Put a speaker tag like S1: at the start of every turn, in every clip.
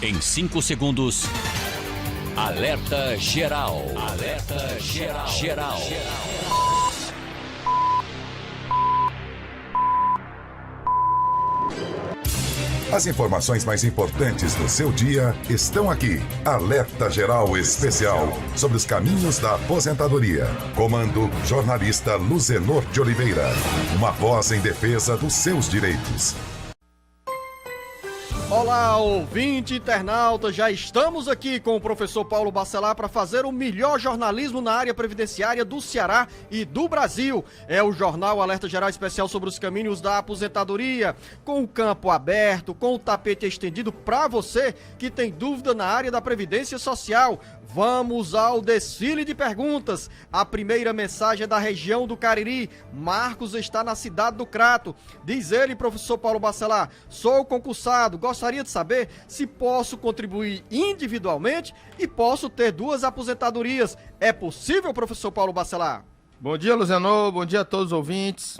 S1: Em 5 segundos, alerta geral. Alerta geral.
S2: As informações mais importantes do seu dia estão aqui. Alerta Geral Especial sobre os caminhos da aposentadoria. Comando jornalista Luzenor de Oliveira. Uma voz em defesa dos seus direitos.
S3: Olá, ouvinte internauta, já estamos aqui com o professor Paulo Bacelar para fazer o melhor jornalismo na área previdenciária do Ceará e do Brasil. É o jornal Alerta Geral Especial sobre os caminhos da aposentadoria, com o campo aberto, com o tapete estendido para você que tem dúvida na área da Previdência Social. Vamos ao desfile de perguntas. A primeira mensagem é da região do Cariri. Marcos está na cidade do Crato. Diz ele, professor Paulo Bacelar: sou concursado, gostaria de saber se posso contribuir individualmente e posso ter 2 aposentadorias. É possível, professor Paulo Bacelar?
S4: Bom dia, Luzenor. Bom dia a todos os ouvintes.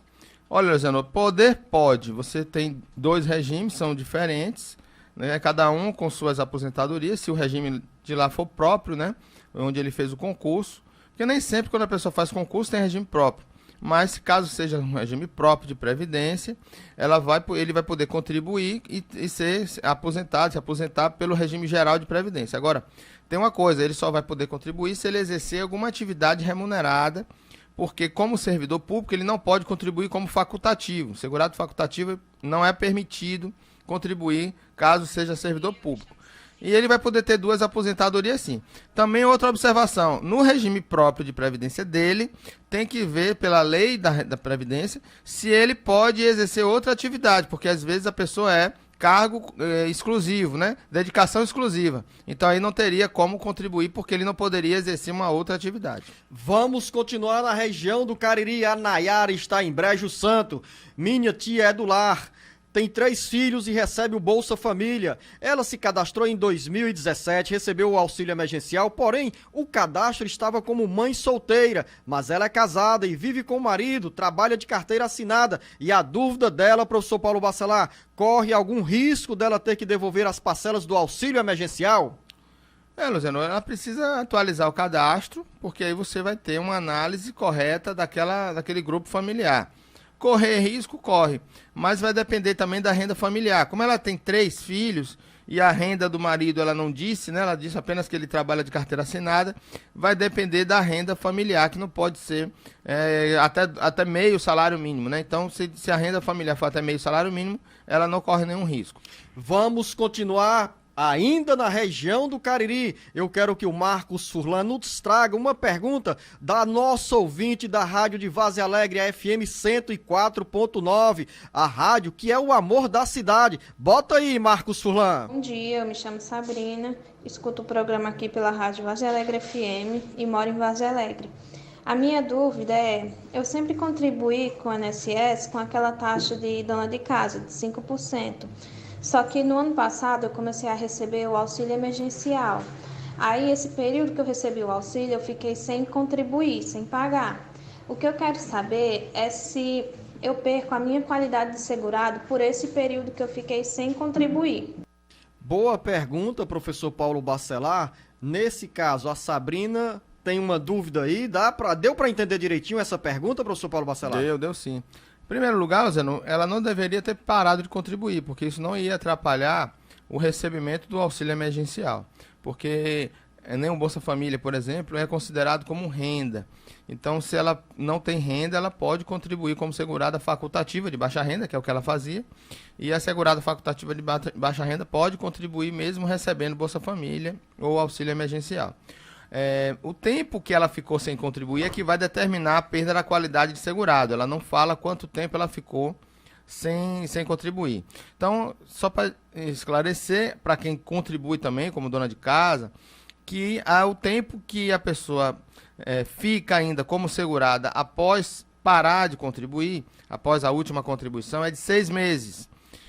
S4: Olha, Luzenor, poder pode. Você tem 2 regimes, são diferentes, né? Cada um com suas aposentadorias, se o regime de lá for próprio, né? Onde ele fez o concurso. Porque nem sempre quando a pessoa faz concurso tem regime próprio. Mas caso seja um regime próprio de previdência, ele vai poder contribuir e se aposentar pelo regime geral de previdência. Agora, tem uma coisa, ele só vai poder contribuir se ele exercer alguma atividade remunerada, porque como servidor público ele não pode contribuir como facultativo. O segurado facultativo não é permitido contribuir caso seja servidor público. E ele vai poder ter 2 aposentadorias sim. Também outra observação, no regime próprio de previdência dele, tem que ver pela lei da Previdência se ele pode exercer outra atividade, porque às vezes a pessoa é cargo exclusivo, né? Dedicação exclusiva. Então aí não teria como contribuir porque ele não poderia exercer uma outra atividade.
S3: Vamos continuar na região do Cariri. A Nayara está em Brejo Santo. Minha tia é do lar. Tem 3 filhos e recebe o Bolsa Família. Ela se cadastrou em 2017, recebeu o auxílio emergencial, porém o cadastro estava como mãe solteira, mas ela é casada e vive com o marido, trabalha de carteira assinada. E a dúvida dela, professor Paulo Bacelar, corre algum risco dela ter que devolver as parcelas do auxílio emergencial?
S4: Luciano, ela precisa atualizar o cadastro, porque aí você vai ter uma análise correta daquele grupo familiar. Correr risco, corre, mas vai depender também da renda familiar. Como ela tem 3 filhos e a renda do marido ela não disse, né? Ela disse apenas que ele trabalha de carteira assinada, vai depender da renda familiar, que não pode ser até meio salário mínimo, né? Então, se a renda familiar for até meio salário mínimo, ela não corre nenhum risco.
S3: Vamos continuar ainda na região do Cariri. Eu quero que o Marcos Furlan nos traga uma pergunta da nossa ouvinte da rádio de Vaze Alegre, a FM 104.9, a rádio que é o amor da cidade. Bota aí, Marcos Furlan.
S5: Bom dia, eu me chamo Sabrina, escuto o programa aqui pela rádio Vaze Alegre FM e moro em Vaze Alegre. A minha dúvida é, eu sempre contribuí com o INSS com aquela taxa de dona de casa, de 5%. Só que no ano passado eu comecei a receber o auxílio emergencial. Aí esse período que eu recebi o auxílio eu fiquei sem contribuir, sem pagar. O que eu quero saber é se eu perco a minha qualidade de segurado por esse período que eu fiquei sem contribuir.
S3: Boa pergunta, professor Paulo Bacelar. Nesse caso, a Sabrina tem uma dúvida aí. Deu para entender direitinho essa pergunta, professor Paulo Bacelar?
S4: Deu sim. Em primeiro lugar, Luciano, ela não deveria ter parado de contribuir, porque isso não ia atrapalhar o recebimento do auxílio emergencial. Porque nem o Bolsa Família, por exemplo, é considerado como renda. Então, se ela não tem renda, ela pode contribuir como segurada facultativa de baixa renda, que é o que ela fazia. E a segurada facultativa de baixa renda pode contribuir mesmo recebendo Bolsa Família ou auxílio emergencial. O tempo que ela ficou sem contribuir é que vai determinar a perda da qualidade de segurado. Ela não fala quanto tempo ela ficou sem contribuir. Então, só para esclarecer, para quem contribui também, como dona de casa, que o tempo que a pessoa fica ainda como segurada após parar de contribuir, após a última contribuição, é de 6 meses.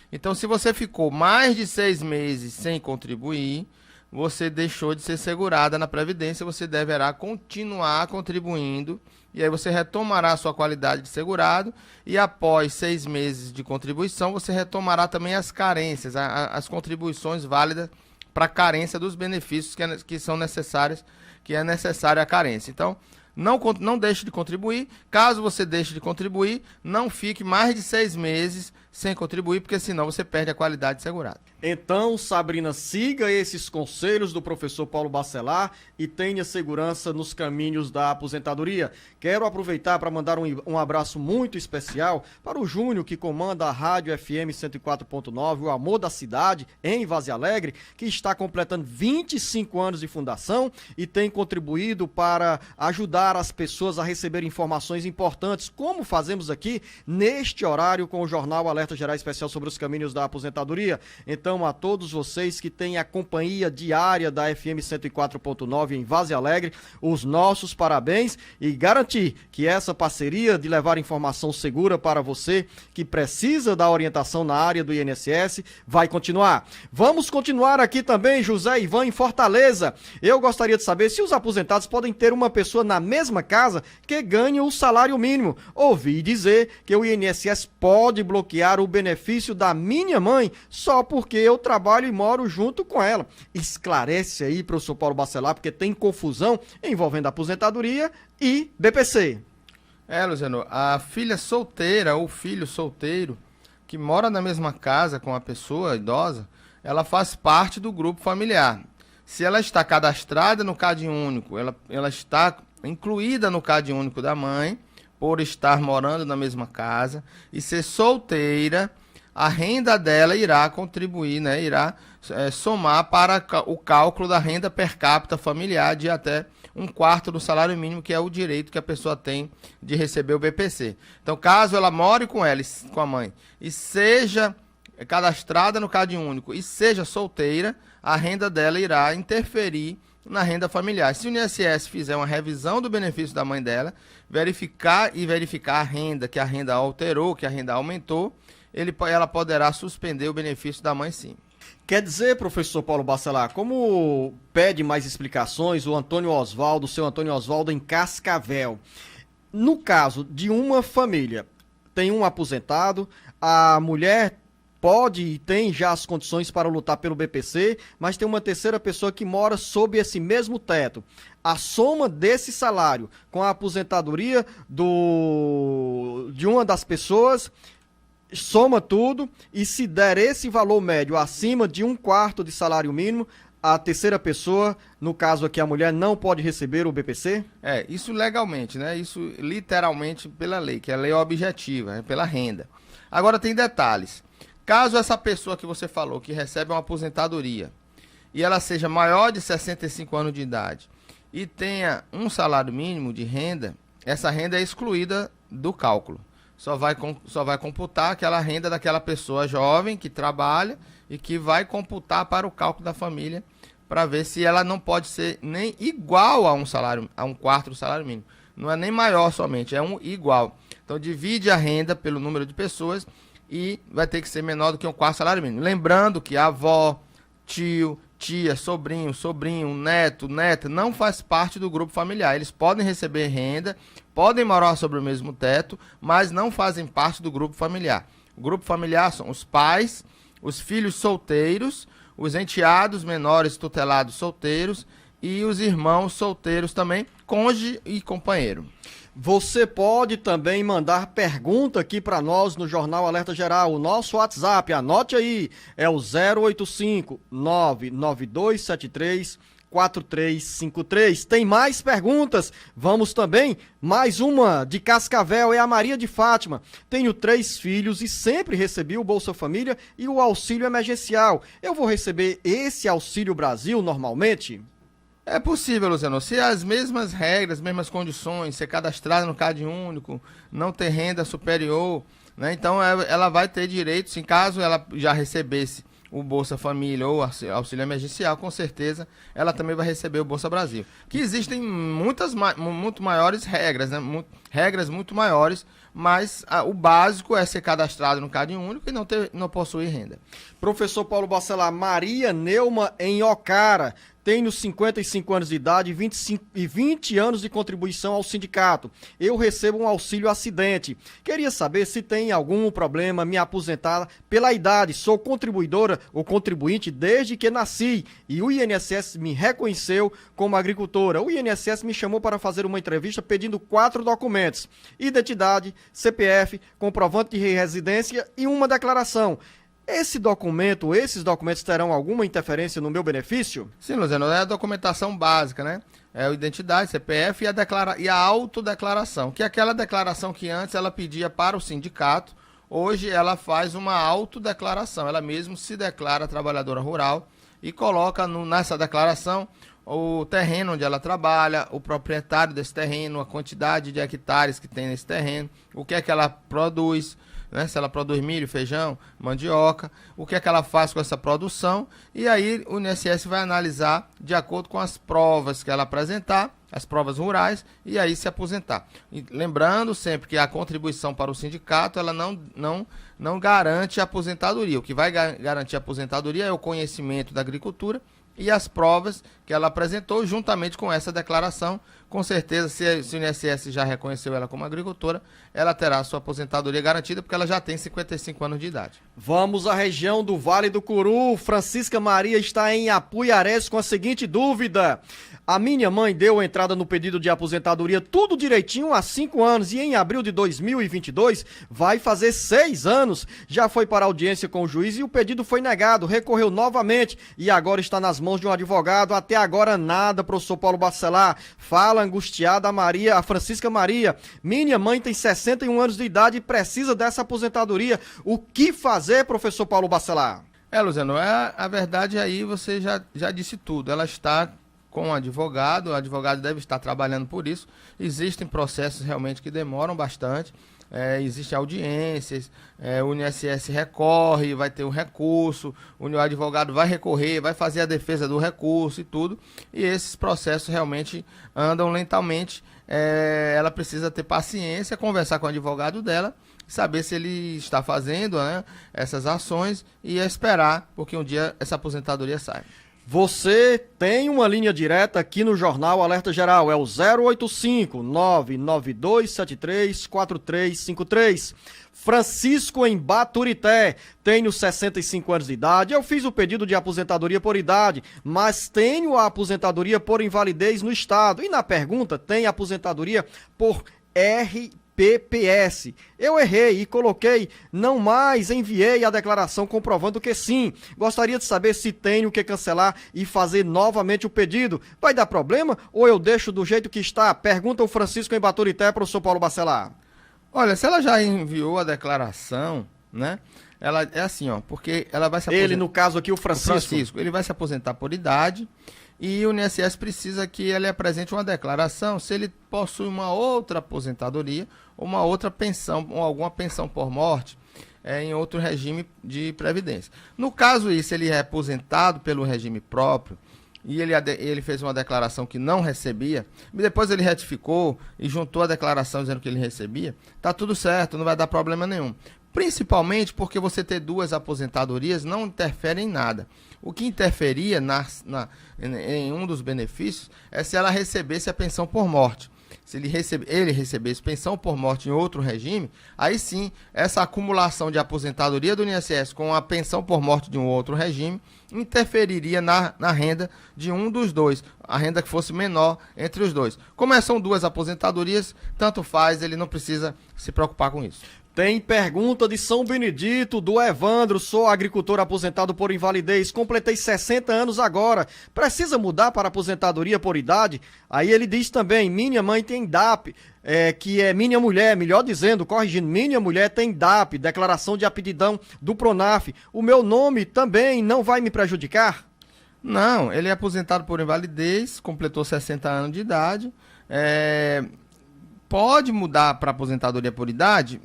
S4: Então, se você ficou mais de 6 meses sem contribuir, você deixou de ser segurada na Previdência, você deverá continuar contribuindo, e aí você retomará a sua qualidade de segurado, e após 6 meses de contribuição, você retomará também as carências, as contribuições válidas para a carência dos benefícios que são necessários, que é necessária a carência. Então, não deixe de contribuir. Caso você deixe de contribuir, não fique mais de 6 meses sem contribuir, porque senão você perde a qualidade segurada.
S3: Então, Sabrina, siga esses conselhos do professor Paulo Bacelar e tenha segurança nos caminhos da aposentadoria. Quero aproveitar para mandar um abraço muito especial para o Júnior, que comanda a Rádio FM 104.9, o Amor da Cidade, em Vaze Alegre, que está completando 25 anos de fundação e tem contribuído para ajudar as pessoas a receber informações importantes, como fazemos aqui neste horário com o Jornal Alerta Geral Especial sobre os caminhos da aposentadoria. Então, a todos vocês que têm a companhia diária da FM 104.9 em Vaze Alegre, os nossos parabéns e garantir que essa parceria de levar informação segura para você que precisa da orientação na área do INSS vai continuar. Vamos continuar aqui também, José Ivan, em Fortaleza. Eu gostaria de saber se os aposentados podem ter uma pessoa na mesma casa que ganha o salário mínimo. Ouvi dizer que o INSS pode bloquear o benefício da minha mãe só porque eu trabalho e moro junto com ela. Esclarece aí, professor Paulo Bacelar, porque tem confusão envolvendo aposentadoria e BPC.
S4: Luciano, a filha solteira ou filho solteiro que mora na mesma casa com a pessoa idosa, ela faz parte do grupo familiar. Se ela está cadastrada no CAD único, ela está incluída no CAD único da mãe, por estar morando na mesma casa, e ser solteira, a renda dela irá contribuir, né, irá somar para o cálculo da renda per capita familiar de até 1/4 do salário mínimo, que é o direito que a pessoa tem de receber o BPC. Então, caso ela more com ela, com a mãe, e seja cadastrada no CAD único e seja solteira, a renda dela irá interferir na renda familiar. Se o INSS fizer uma revisão do benefício da mãe dela, verificar a renda, que a renda alterou, que a renda aumentou, ela poderá suspender o benefício da mãe, sim.
S3: Quer dizer, professor Paulo Bacelar, como pede mais explicações o Antônio Osvaldo, seu Antônio Osvaldo em Cascavel, no caso de uma família, tem um aposentado, a mulher pode e tem já as condições para lutar pelo BPC, mas tem uma terceira pessoa que mora sob esse mesmo teto. A soma desse salário com a aposentadoria de uma das pessoas soma tudo, e se der esse valor médio acima de 1/4 de salário mínimo, a terceira pessoa, no caso aqui a mulher, não pode receber o BPC?
S4: Isso legalmente, né? Isso literalmente pela lei, que é a lei objetiva, né? Pela renda. Agora tem detalhes. Caso essa pessoa que você falou, que recebe uma aposentadoria, e ela seja maior de 65 anos de idade, e tenha um salário mínimo de renda, essa renda é excluída do cálculo. Só vai computar aquela renda daquela pessoa jovem que trabalha e que vai computar para o cálculo da família, para ver se ela não pode ser nem igual a 1/4 do salário mínimo. Não é nem maior somente, é igual. Então divide a renda pelo número de pessoas e vai ter que ser menor do que 1/4 do salário mínimo. Lembrando que a avó, tio, tia, sobrinho, neto, neta, não faz parte do grupo familiar. Eles podem receber renda, podem morar sobre o mesmo teto, mas não fazem parte do grupo familiar. O grupo familiar são os pais, os filhos solteiros, os enteados menores tutelados solteiros e os irmãos solteiros também, cônjuge e companheiro.
S3: Você pode também mandar pergunta aqui para nós no Jornal Alerta Geral. O nosso WhatsApp, anote aí, é o 085 99273 4353. Tem mais perguntas? Vamos também. Mais uma de Cascavel, é a Maria de Fátima. Tenho 3 filhos e sempre recebi o Bolsa Família e o auxílio emergencial. Eu vou receber esse Auxílio Brasil normalmente?
S4: É possível, Luciano. Se as mesmas regras, mesmas condições, ser cadastrada no CAD único, não ter renda superior, né? Então ela vai ter direito, se caso ela já recebesse o Bolsa Família ou auxílio emergencial, com certeza ela também vai receber o Bolsa Brasil. Que existem muito maiores regras, né? Regras muito maiores, mas o básico é ser cadastrado no CAD único e não possuir renda.
S3: Professor Paulo Bacelar, Maria Neuma em Ocara tenho 55 anos de idade e 20 anos de contribuição ao sindicato. Eu recebo um auxílio acidente. Queria saber se tem algum problema me aposentar pela idade. Sou contribuidora ou contribuinte desde que nasci e o INSS me reconheceu como agricultora. O INSS me chamou para fazer uma entrevista pedindo 4 documentos: identidade, CPF, comprovante de residência e uma declaração. Esses documentos terão alguma interferência no meu benefício?
S4: Sim, Luziano, é a documentação básica, né? É a identidade, CPF e a autodeclaração, que é aquela declaração que antes ela pedia para o sindicato, hoje ela faz uma autodeclaração, ela mesma se declara trabalhadora rural e coloca nessa declaração o terreno onde ela trabalha, o proprietário desse terreno, a quantidade de hectares que tem nesse terreno, o que é que ela produz, né? Se ela produz milho, feijão, mandioca, o que é que ela faz com essa produção, e aí o INSS vai analisar de acordo com as provas que ela apresentar, as provas rurais, e aí se aposentar. E lembrando sempre que a contribuição para o sindicato, ela não garante a aposentadoria. O que vai garantir a aposentadoria é o conhecimento da agricultura e as provas que ela apresentou juntamente com essa declaração. Com certeza, se o INSS já reconheceu ela como agricultora, ela terá sua aposentadoria garantida, porque ela já tem 55 anos de idade.
S3: Vamos à região do Vale do Curu. Francisca Maria está em Apuiarés com a seguinte dúvida: a minha mãe deu entrada no pedido de aposentadoria tudo direitinho há 5 anos e em abril de 2022 vai fazer 6 anos. Já foi para a audiência com o juiz e o pedido foi negado, recorreu novamente e agora está nas mãos de um advogado. Até agora nada, professor Paulo Bacelar. Fala angustiada a Francisca Maria. Minha mãe tem 61 anos de idade e precisa dessa aposentadoria. O que fazer, professor Paulo Bacelar?
S4: Luziano, a verdade aí você já disse tudo. Ela está com o advogado deve estar trabalhando por isso. Existem processos realmente que demoram bastante, existem audiências, o INSS recorre, vai ter um recurso, o advogado vai recorrer, vai fazer a defesa do recurso e tudo, e esses processos realmente andam lentamente. Ela precisa ter paciência, conversar com o advogado dela, saber se ele está fazendo, né, essas ações e esperar, porque um dia essa aposentadoria sai.
S3: Você tem uma linha direta aqui no Jornal Alerta Geral, é o 085-99273-4353. Francisco em Baturité, tenho 65 anos de idade, eu fiz o pedido de aposentadoria por idade, mas tenho a aposentadoria por invalidez no estado. E na pergunta tem aposentadoria por RPPS. Eu errei e coloquei não mais, enviei a declaração comprovando que sim. Gostaria de saber se tenho que cancelar e fazer novamente o pedido. Vai dar problema ou eu deixo do jeito que está? Pergunta o Francisco em Baturité, professor Paulo Bacelar.
S4: Olha, se ela já enviou a declaração, né? Ela é assim, porque ela vai se aposentar.
S3: Ele, no caso aqui, o Francisco,
S4: ele vai se aposentar por idade e o INSS precisa que ele apresente uma declaração se ele possui uma outra aposentadoria, uma outra pensão, ou alguma pensão por morte em outro regime de previdência. No caso isso, ele é aposentado pelo regime próprio e ele fez uma declaração que não recebia, e depois ele retificou e juntou a declaração dizendo que ele recebia, tá tudo certo, não vai dar problema nenhum. Principalmente porque você ter 2 aposentadorias não interfere em nada. O que interferia em um dos benefícios é se ela recebesse a pensão por morte. Se ele recebesse pensão por morte em outro regime, aí sim, essa acumulação de aposentadoria do INSS com a pensão por morte de um outro regime interferiria na renda de um dos dois, a renda que fosse menor entre os dois. Como são 2 aposentadorias, tanto faz, ele não precisa se preocupar com isso.
S3: Tem pergunta de São Benedito, do Evandro. Sou agricultor aposentado por invalidez, completei 60 anos agora. Precisa mudar para aposentadoria por idade? Aí ele diz também, minha mãe tem DAP, que é minha mulher, melhor dizendo, corrigindo, minha mulher tem DAP, declaração de aptidão do Pronaf. O meu nome também não vai me prejudicar?
S4: Não, ele é aposentado por invalidez, completou 60 anos de idade. Pode mudar para aposentadoria por idade?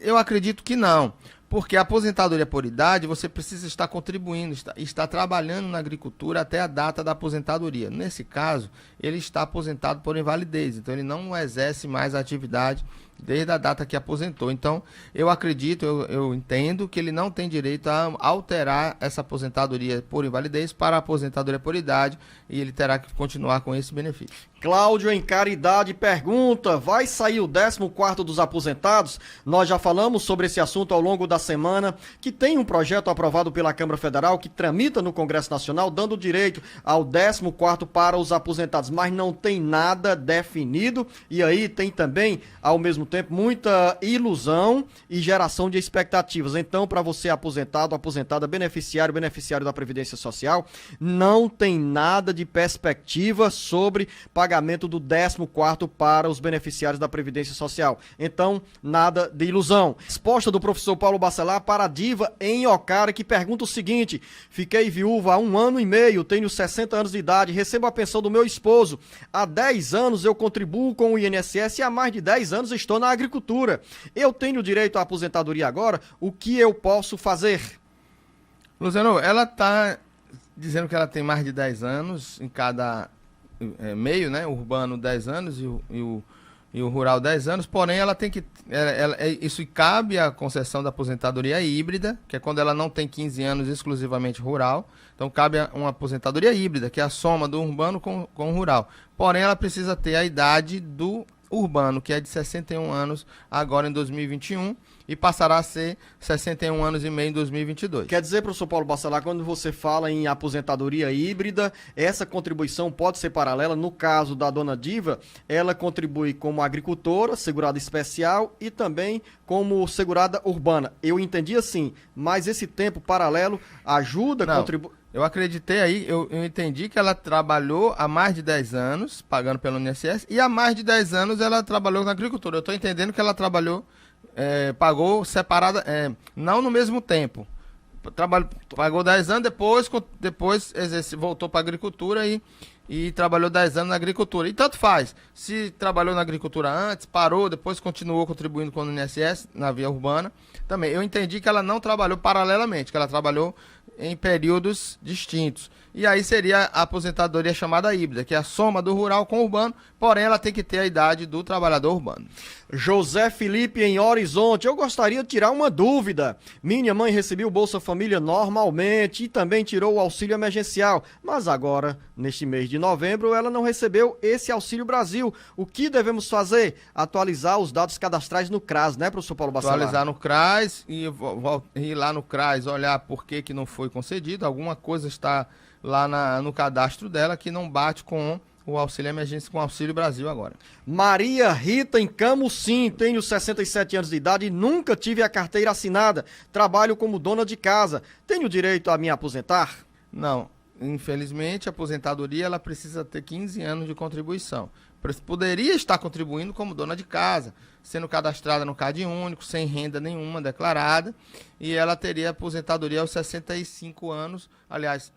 S4: Eu acredito que não, porque a aposentadoria por idade você precisa estar contribuindo, está trabalhando na agricultura até a data da aposentadoria. Nesse caso, ele está aposentado por invalidez, então ele não exerce mais a atividade desde a data que aposentou. Então, eu acredito, eu entendo que ele não tem direito a alterar essa aposentadoria por invalidez para a aposentadoria por idade e ele terá que continuar com esse benefício.
S3: Cláudio em Caridade pergunta, vai sair o 14º dos aposentados? Nós já falamos sobre esse assunto ao longo da semana, que tem um projeto aprovado pela Câmara Federal que tramita no Congresso Nacional, dando direito ao 14º para os aposentados, mas não tem nada definido e aí tem também, ao mesmo tempo, muita ilusão e geração de expectativas. Então, para você aposentado, aposentada, beneficiário da Previdência Social, não tem nada de perspectiva sobre pagamento do 14º para os beneficiários da Previdência Social. Então, nada de ilusão. Resposta do professor Paulo Bacelar para a Diva em Ocara, que pergunta o seguinte: fiquei viúva há 1 ano e meio, tenho 60 anos de idade, recebo a pensão do meu esposo. Há 10 anos eu contribuo com o INSS e há mais de 10 anos estou na agricultura. Eu tenho direito à aposentadoria agora? O que eu posso fazer?
S4: Luciano, ela está dizendo que ela tem mais de 10 anos em cada meio, né? O urbano 10 anos e o rural 10 anos, porém ela tem que... isso cabe à concessão da aposentadoria híbrida, que é quando ela não tem 15 anos exclusivamente rural. Então cabe uma aposentadoria híbrida, que é a soma do urbano com o rural. Porém ela precisa ter a idade do urbano, que é de 61 anos agora em 2021 e passará a ser 61 anos e meio em 2022.
S3: Quer dizer, professor Paulo Bacelar, quando você fala em aposentadoria híbrida, essa contribuição pode ser paralela. No caso da dona Diva, ela contribui como agricultora, segurada especial e também como segurada urbana. Eu entendi assim, mas esse tempo paralelo ajuda, contribui...
S4: Eu acreditei aí, eu entendi que ela trabalhou há mais de 10 anos, pagando pelo INSS, e há mais de 10 anos ela trabalhou na agricultura. Eu estou entendendo que ela trabalhou, pagou separada, não no mesmo tempo. Pagou 10 anos, depois voltou para a agricultura e trabalhou 10 anos na agricultura. E tanto faz, se trabalhou na agricultura antes, parou, depois continuou contribuindo com o INSS na via urbana. Também, eu entendi que ela não trabalhou paralelamente, que ela trabalhou em períodos distintos. E aí seria a aposentadoria chamada híbrida, que é a soma do rural com o urbano, porém ela tem que ter a idade do trabalhador urbano.
S3: José Felipe em Horizonte, eu gostaria de tirar uma dúvida. Minha mãe recebeu o Bolsa Família normalmente e também tirou o auxílio emergencial, mas agora, neste mês de novembro, ela não recebeu esse Auxílio Brasil. O que devemos fazer? Atualizar os dados cadastrais no CRAS, né, professor Paulo Bacelar?
S4: Atualizar no CRAS e ir lá no CRAS, olhar por que não foi concedido. Alguma coisa está lá no cadastro dela que não bate com o auxílio emergência, com o Auxílio Brasil agora.
S3: Maria Rita em Camusim, tenho 67 anos de idade e nunca tive a carteira assinada. Trabalho como dona de casa. Tenho direito a me aposentar?
S4: Não. Infelizmente, a aposentadoria ela precisa ter 15 anos de contribuição. Poderia estar contribuindo como dona de casa, sendo cadastrada no CAD único, sem renda nenhuma declarada, e ela teria aposentadoria aos 65 anos, aliás,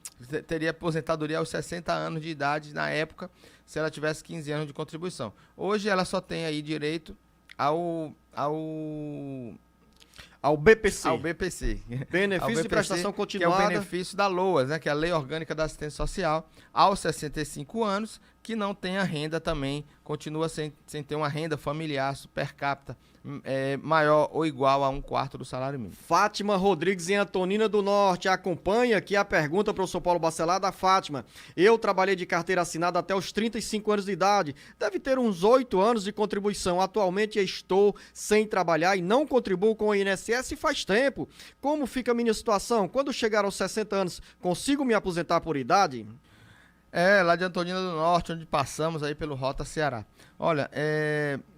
S4: teria aposentadoria aos 60 anos de idade na época, se ela tivesse 15 anos de contribuição. Hoje ela só tem aí direito ao BPC. Ao BPC.
S3: Benefício de prestação continuada.
S4: Que é o benefício da LOAS, né, que é a Lei Orgânica da Assistência Social, aos 65 anos, que não tem a renda também, continua sem ter uma renda familiar per capita maior ou igual a 1/4 do salário mínimo.
S3: Fátima Rodrigues em Antonina do Norte acompanha aqui a pergunta, professor Paulo Bacelar, da Fátima. Eu trabalhei de carteira assinada até os 35 anos de idade. Deve ter uns 8 anos de contribuição. Atualmente estou sem trabalhar e não contribuo com o INSS faz tempo. Como fica a minha situação? Quando chegar aos 60 anos, consigo me aposentar por idade?
S4: Lá de Antonina do Norte, onde passamos aí pelo Rota Ceará. Olha,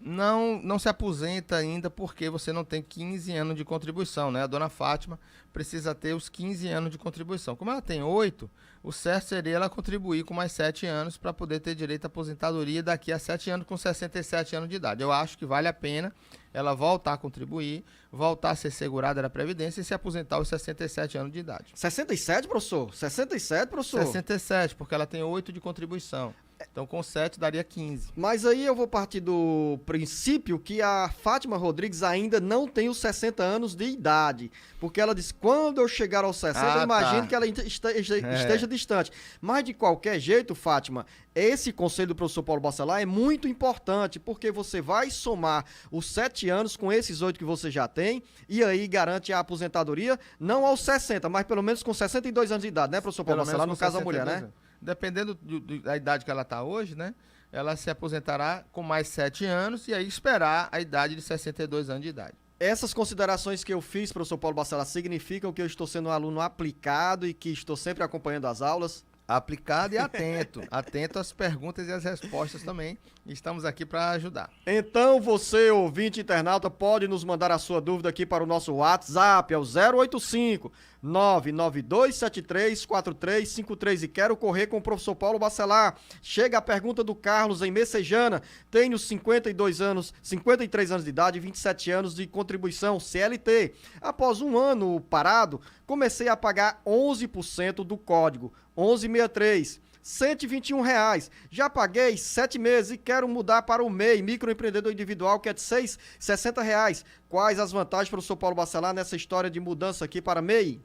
S4: não se aposenta ainda porque você não tem 15 anos de contribuição, né? A dona Fátima precisa ter os 15 anos de contribuição. Como ela tem 8, o certo seria ela contribuir com mais 7 anos para poder ter direito à aposentadoria daqui a 7 anos com 67 anos de idade. Eu acho que vale a pena ela voltar a contribuir, voltar a ser segurada da Previdência e se aposentar aos 67 anos de idade.
S3: 67, professor? 67, professor?
S4: 67, porque ela tem 8 de contribuição. Então, com 7 daria 15.
S3: Mas aí eu vou partir do princípio que a Fátima Rodrigues ainda não tem os 60 anos de idade. Porque ela disse, quando eu chegar aos 60, eu imagino que ela esteja distante. Mas de qualquer jeito, Fátima, esse conselho do professor Paulo Bacelar é muito importante, porque você vai somar os 7 anos com esses 8 que você já tem, e aí garante a aposentadoria, não aos 60, mas pelo menos com 62 anos de idade, né, professor Paulo Bacelar, no caso da mulher, né?
S4: Dependendo da idade que ela está hoje, né? Ela se aposentará com mais 7 anos e aí esperar a idade de 62 anos de idade.
S3: Essas considerações que eu fiz, professor Paulo Bacelar, significam que eu estou sendo um aluno aplicado e que estou sempre acompanhando as aulas?
S4: Aplicado e atento. Atento às perguntas e às respostas também. Estamos aqui para ajudar.
S3: Então você, ouvinte internauta, pode nos mandar a sua dúvida aqui para o nosso WhatsApp, é o 085 992734353 e quero correr com o professor Paulo Bacelar. Chega a pergunta do Carlos em Messejana. Tenho 53 anos de idade e 27 anos de contribuição CLT. Após um ano parado, comecei a pagar 11% do código, 1163. R$121. Já paguei 7 meses e quero mudar para o MEI, microempreendedor individual, que é de R$60. Quais as vantagens, professor Paulo Bacelar, nessa história de mudança aqui para MEI?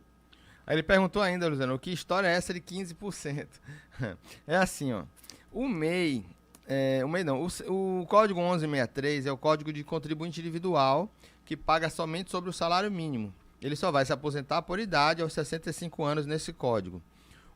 S4: Aí ele perguntou ainda, Luciano, que história é essa de 15%? É assim, ó. O MEI não, o código 1163 é o código de contribuinte individual que paga somente sobre o salário mínimo. Ele só vai se aposentar por idade aos 65 anos nesse código.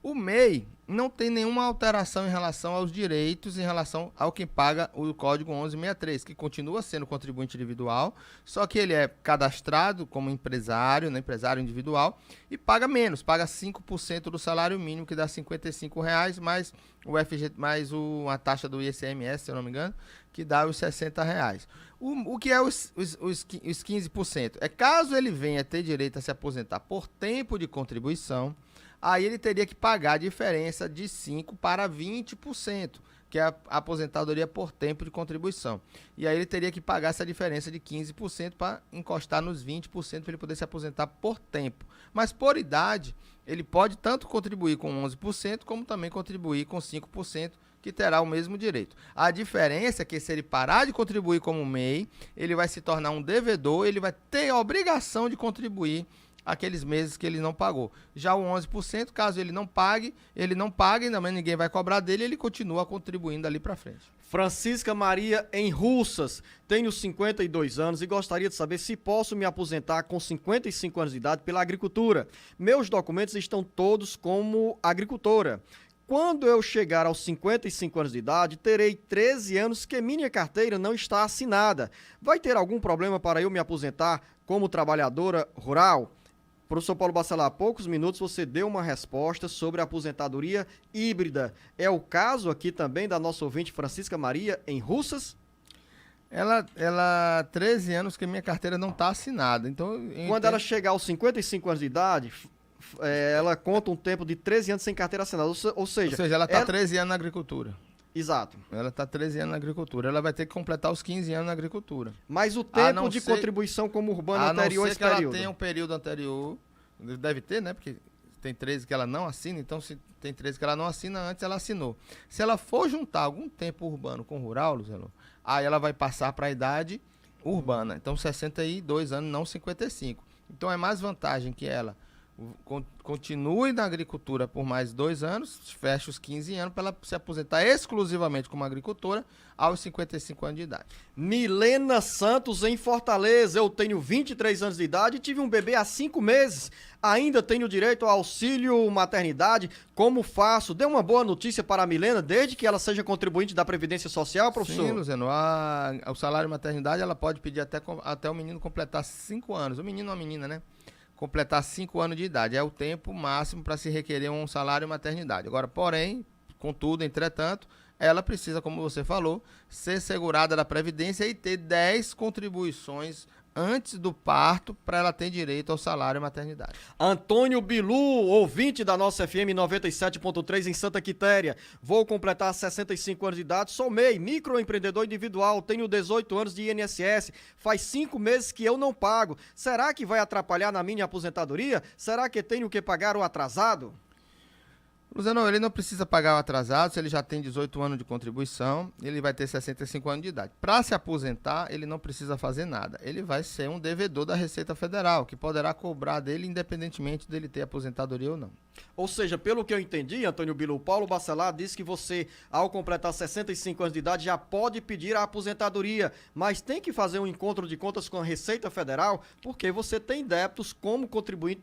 S4: O MEI não tem nenhuma alteração em relação aos direitos, em relação ao quem paga o código 1163, que continua sendo contribuinte individual, só que ele é cadastrado como empresário, né, empresário individual, e paga menos, paga 5% do salário mínimo, que dá R$55, mais o FG, mais a taxa do ICMS, se eu não me engano, que dá os R$60. O que é os 15%? É caso ele venha ter direito a se aposentar por tempo de contribuição, aí ele teria que pagar a diferença de 5% para 20%, que é a aposentadoria por tempo de contribuição. E aí ele teria que pagar essa diferença de 15% para encostar nos 20% para ele poder se aposentar por tempo. Mas por idade, ele pode tanto contribuir com 11%, como também contribuir com 5%, que terá o mesmo direito. A diferença é que se ele parar de contribuir como MEI, ele vai se tornar um devedor, ele vai ter a obrigação de contribuir aqueles meses que ele não pagou. Já o 11%, caso ele não pague, também ninguém vai cobrar dele, ele continua contribuindo ali para frente.
S3: Francisca Maria em Russas, tenho 52 anos e gostaria de saber se posso me aposentar com 55 anos de idade pela agricultura. Meus documentos estão todos como agricultora. Quando eu chegar aos 55 anos de idade, terei 13 anos que minha carteira não está assinada. Vai ter algum problema para eu me aposentar como trabalhadora rural? Professor Paulo Bacelar, há poucos minutos você deu uma resposta sobre a aposentadoria híbrida. É o caso aqui também da nossa ouvinte Francisca Maria em Russas?
S4: Ela 13 anos que minha carteira não está assinada. Então,
S3: quando ela chegar aos 55 anos de idade, ela conta um tempo de 13 anos sem carteira assinada. Ou seja,
S4: ela está 13 anos na agricultura.
S3: Exato.
S4: Ela está 13 anos na agricultura. Ela vai ter que completar os 15 anos na agricultura.
S3: Mas o tempo de contribuição como urbana anterior a esse período?
S4: Ela tem um período anterior, deve ter, né? Porque tem 13 que ela não assina, então se tem 13 que ela não assina, antes ela assinou. Se ela for juntar algum tempo urbano com rural, Luciano, aí ela vai passar para a idade urbana. Então 62 anos, não 55. Então é mais vantagem que ela continue na agricultura por mais 2 anos, fecha os 15 anos para ela se aposentar exclusivamente como agricultora aos 55 anos de idade.
S3: Milena Santos em Fortaleza, eu tenho 23 anos de idade e tive um bebê há 5 meses. Ainda tenho direito ao auxílio maternidade. Como faço? Dê uma boa notícia para a Milena, desde que ela seja contribuinte da Previdência Social, professor?
S4: Sim, Luciano. O salário maternidade ela pode pedir até o menino completar 5 anos. O menino ou a menina, né? Completar 5 anos de idade. É o tempo máximo para se requerer um salário maternidade. Agora, porém, contudo, entretanto, ela precisa, como você falou, ser segurada da Previdência e ter 10 contribuições antes do parto para ela ter direito ao salário maternidade.
S3: Antônio Bilu, ouvinte da nossa FM 97.3 em Santa Quitéria. Vou completar 65 anos de idade, sou MEI, microempreendedor individual, tenho 18 anos de INSS, faz 5 meses que eu não pago. Será que vai atrapalhar na minha aposentadoria? Será que tenho que pagar o atrasado?
S4: Luciano, ele não precisa pagar o atrasado, se ele já tem 18 anos de contribuição, ele vai ter 65 anos de idade. Para se aposentar, ele não precisa fazer nada. Ele vai ser um devedor da Receita Federal, que poderá cobrar dele independentemente dele ter aposentadoria ou não.
S3: Ou seja, pelo que eu entendi, Antônio Bilu, Paulo Bacelar disse que você, ao completar 65 anos de idade, já pode pedir a aposentadoria, mas tem que fazer um encontro de contas com a Receita Federal, porque você tem débitos como contribuinte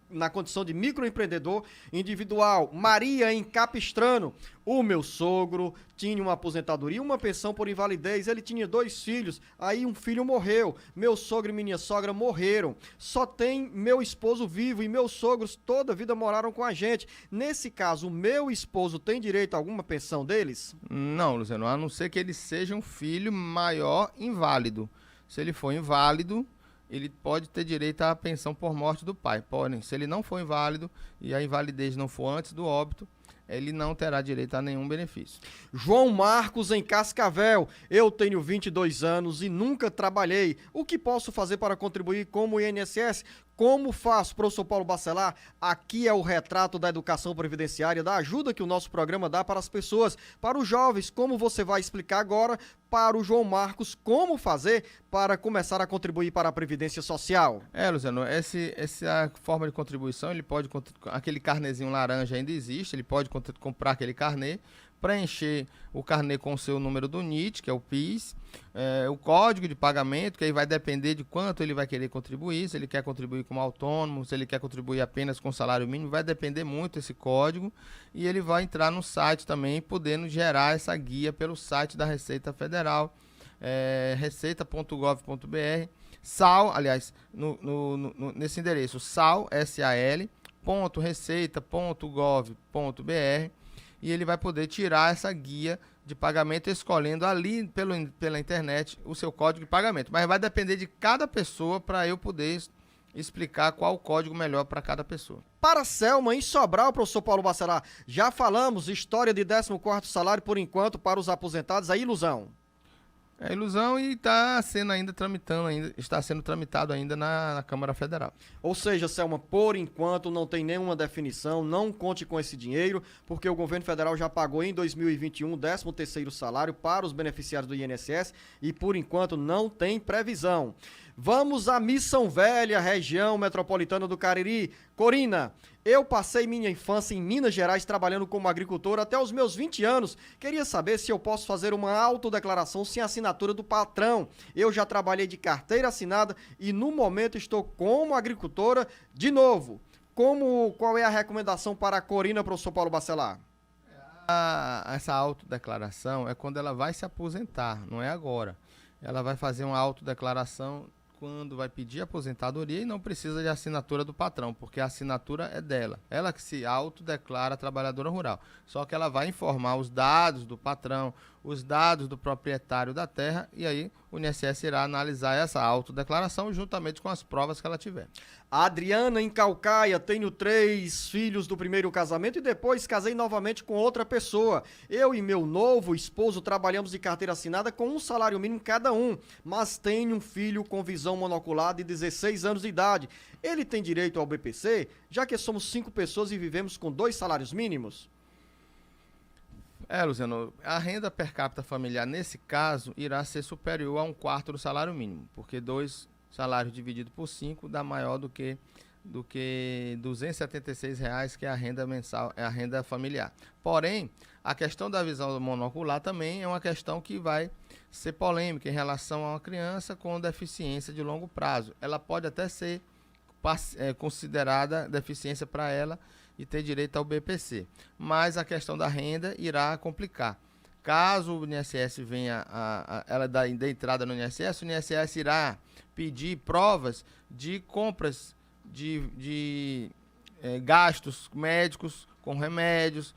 S3: na condição de microempreendedor individual. Maria em Capistrano, o meu sogro tinha uma aposentadoria, uma pensão por invalidez, ele tinha 2 filhos, aí um filho morreu, meu sogro e minha sogra morreram, só tem meu esposo vivo e meus sogros toda a vida moraram com a gente. Nesse caso, o meu esposo tem direito a alguma pensão deles?
S4: Não, Luciano, a não ser que ele seja um filho maior inválido. Se ele for inválido, ele pode ter direito à pensão por morte do pai. Porém, se ele não for inválido e a invalidez não for antes do óbito, ele não terá direito a nenhum benefício.
S3: João Marcos em Cascavel, eu tenho 22 anos e nunca trabalhei. O que posso fazer para contribuir como INSS? Como faço, professor Paulo Bacelar? Aqui é o retrato da educação previdenciária, da ajuda que o nosso programa dá para as pessoas, para os jovens, como você vai explicar agora para o João Marcos como fazer para começar a contribuir para a Previdência Social.
S4: Luciano, essa forma de contribuição, ele pode, aquele carnezinho laranja ainda existe, ele pode comprar aquele carnê, preencher o carnê com o seu número do NIT, que é o PIS, o código de pagamento, que aí vai depender de quanto ele vai querer contribuir, se ele quer contribuir como autônomo, se ele quer contribuir apenas com salário mínimo, vai depender muito esse código, e ele vai entrar no site também, podendo gerar essa guia pelo site da Receita Federal, receita.gov.br, nesse endereço, sal.receita.gov.br, e ele vai poder tirar essa guia de pagamento escolhendo ali pela internet o seu código de pagamento. Mas vai depender de cada pessoa para eu poder explicar qual o código melhor para cada pessoa.
S3: Para Selma, em Sobral, professor Paulo Bacelar, já falamos história de 14º salário por enquanto para os aposentados, a ilusão.
S4: É ilusão e está sendo tramitado ainda na Câmara Federal.
S3: Ou seja, Selma, por enquanto não tem nenhuma definição, não conte com esse dinheiro, porque o governo federal já pagou em 2021 o 13º salário para os beneficiários do INSS e por enquanto não tem previsão. Vamos a Missão Velha, região metropolitana do Cariri. Corina, eu passei minha infância em Minas Gerais trabalhando como agricultor até os meus 20 anos. Queria saber se eu posso fazer uma autodeclaração sem assinatura do patrão. Eu já trabalhei de carteira assinada e no momento estou como agricultora de novo. Qual é a recomendação para a Corina, professor Paulo Bacelar?
S4: Essa autodeclaração é quando ela vai se aposentar, não é agora. Ela vai fazer uma autodeclaração quando vai pedir aposentadoria e não precisa de assinatura do patrão, porque a assinatura é dela. Ela que se autodeclara trabalhadora rural. Só que ela vai informar os dados do patrão, os dados do proprietário da terra, e aí o INSS irá analisar essa autodeclaração juntamente com as provas que ela tiver.
S3: A Adriana em Calcaia, tenho 3 filhos do primeiro casamento e depois casei novamente com outra pessoa. Eu e meu novo esposo trabalhamos de carteira assinada com um salário mínimo cada um, mas tenho um filho com visão monocular de 16 anos de idade. Ele tem direito ao BPC, já que somos 5 pessoas e vivemos com 2 salários mínimos?
S4: Luciano, a renda per capita familiar, nesse caso, irá ser superior a 1/4 do salário mínimo, porque 2 salários dividido por 5 dá maior do que R$ 276, que é a renda mensal, é a renda familiar. Porém, a questão da visão monocular também é uma questão que vai ser polêmica em relação a uma criança com deficiência de longo prazo. Ela pode até ser considerada deficiência para ela e ter direito ao BPC, mas a questão da renda irá complicar. Caso o INSS venha, ela dê entrada no INSS, o INSS irá pedir provas de compras de gastos médicos com remédios,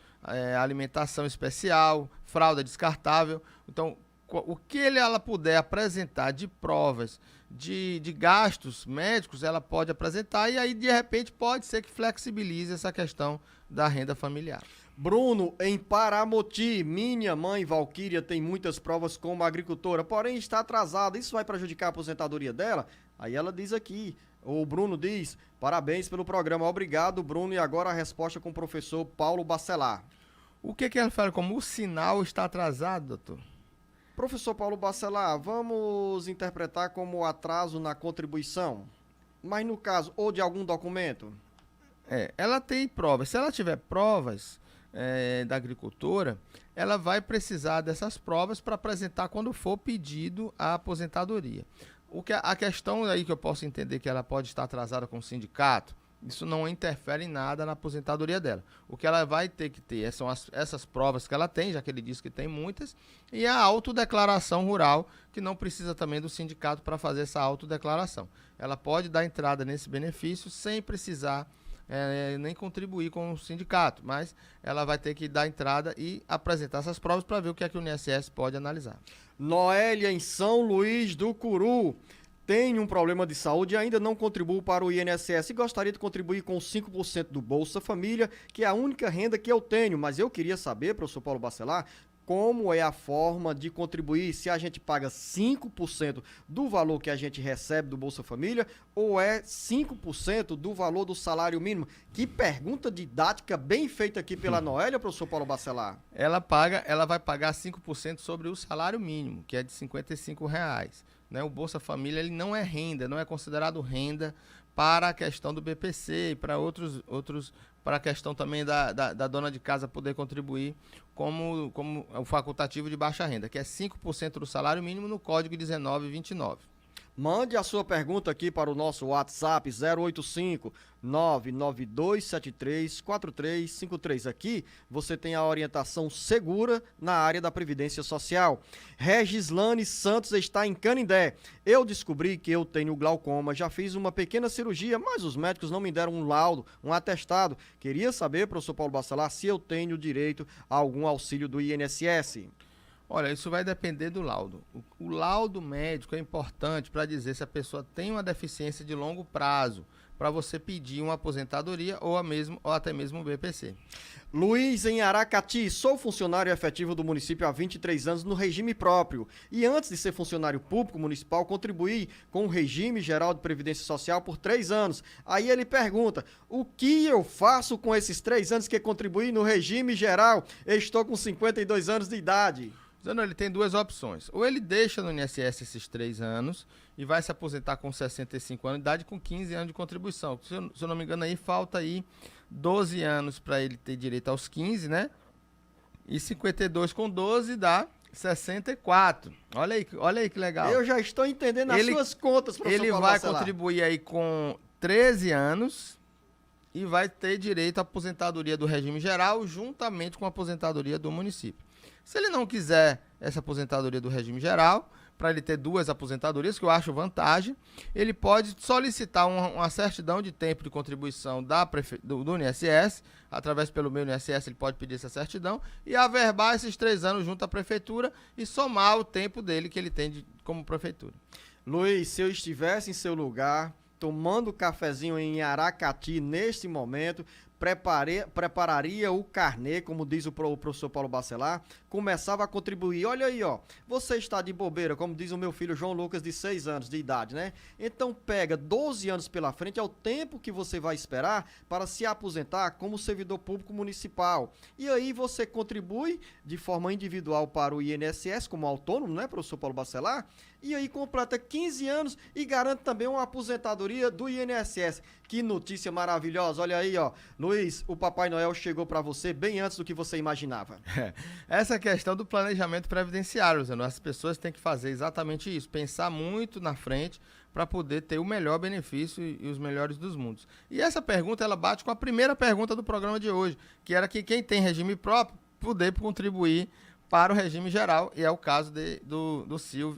S4: alimentação especial, fralda descartável. Então, o que ela puder apresentar de provas de gastos médicos, ela pode apresentar e aí, de repente, pode ser que flexibilize essa questão da renda familiar.
S3: Bruno, em Paramoti, minha mãe Valquíria tem muitas provas como agricultora, porém está atrasada. Isso vai prejudicar a aposentadoria dela? Aí ela diz aqui, O Bruno diz, parabéns pelo programa. Obrigado, Bruno. E agora a resposta com o professor Paulo Bacelar.
S4: O que ele fala como o sinal está atrasado, doutor?
S3: Professor Paulo Bacelar, vamos interpretar como atraso na contribuição, mas no caso, ou de algum documento?
S4: Ela tem provas. Se ela tiver provas da agricultora, ela vai precisar dessas provas para apresentar quando for pedido a aposentadoria. A questão aí que eu posso entender que ela pode estar atrasada com o sindicato, isso não interfere em nada na aposentadoria dela. O que ela vai ter que ter são essas provas que ela tem, já que ele disse que tem muitas, e a autodeclaração rural, que não precisa também do sindicato para fazer essa autodeclaração. Ela pode dar entrada nesse benefício sem precisar nem contribuir com o sindicato, mas ela vai ter que dar entrada e apresentar essas provas para ver o que é que o INSS pode analisar.
S3: Noélia, em São Luís do Curu. Tenho um problema de saúde e ainda não contribuo para o INSS e gostaria de contribuir com 5% do Bolsa Família, que é a única renda que eu tenho. Mas eu queria saber, professor Paulo Bacelar, como é a forma de contribuir, se a gente paga 5% do valor que a gente recebe do Bolsa Família ou é 5% do valor do salário mínimo. Que pergunta didática bem feita aqui pela Noélia, professor Paulo Bacelar.
S4: Ela vai pagar 5% sobre o salário mínimo, que é de R$55. Né? O Bolsa Família ele não é renda, não é considerado renda para a questão do BPC e para para a questão também da dona de casa poder contribuir como o facultativo de baixa renda, que é 5% do salário mínimo no Código 1929.
S3: Mande a sua pergunta aqui para o nosso WhatsApp 085-99273-4353. Aqui você tem a orientação segura na área da Previdência Social. Regislane Santos está em Canindé. Eu descobri que eu tenho glaucoma, já fiz uma pequena cirurgia, mas os médicos não me deram um laudo, um atestado. Queria saber, professor Paulo Bacelar, se eu tenho direito a algum auxílio do INSS.
S4: Olha, isso vai depender do laudo. O laudo médico é importante para dizer se a pessoa tem uma deficiência de longo prazo, para você pedir uma aposentadoria ou até mesmo um BPC.
S3: Luiz, em Aracati, sou funcionário efetivo do município há 23 anos no regime próprio e antes de ser funcionário público municipal, contribuí com o regime geral de previdência social por 3 anos. Aí ele pergunta, o que eu faço com esses 3 anos que contribuí no regime geral? Eu estou com 52 anos de idade.
S4: Ele tem duas opções. Ou ele deixa no INSS esses 3 anos e vai se aposentar com 65 anos de idade com 15 anos de contribuição. Se eu não me engano, aí falta 12 anos para ele ter direito aos 15, né? E 52 com 12 dá 64. Olha aí que legal.
S3: Eu já estou entendendo as suas contas, professor
S4: Ele
S3: Paulo
S4: vai
S3: Bacelar.
S4: contribuir aí com 13 anos e vai ter direito à aposentadoria do regime geral juntamente com a aposentadoria do município. Se ele não quiser essa aposentadoria do regime geral, para ele ter 2 aposentadorias, que eu acho vantagem, ele pode solicitar uma certidão de tempo de contribuição do INSS, através pelo meu INSS ele pode pedir essa certidão, e averbar esses 3 anos junto à prefeitura e somar o tempo dele que ele tem como prefeitura.
S3: Luiz, se eu estivesse em seu lugar, tomando cafezinho em Aracati neste momento, prepararia o carnê, como diz o professor Paulo Bacelar, começava a contribuir. Olha aí, ó, você está de bobeira, como diz o meu filho João Lucas, de 6 anos de idade, né? Então pega 12 anos pela frente, é o tempo que você vai esperar para se aposentar como servidor público municipal. E aí você contribui de forma individual para o INSS, como autônomo, né, professor Paulo Bacelar? E aí completa 15 anos e garante também uma aposentadoria do INSS. Que notícia maravilhosa, olha aí, ó. Luiz, o Papai Noel chegou para você bem antes do que você imaginava.
S4: Essa questão do planejamento previdenciário, Zeno, as pessoas têm que fazer exatamente isso, pensar muito na frente para poder ter o melhor benefício e os melhores dos mundos. E essa pergunta, ela bate com a primeira pergunta do programa de hoje, que era que quem tem regime próprio poder contribuir para o regime geral, e é o caso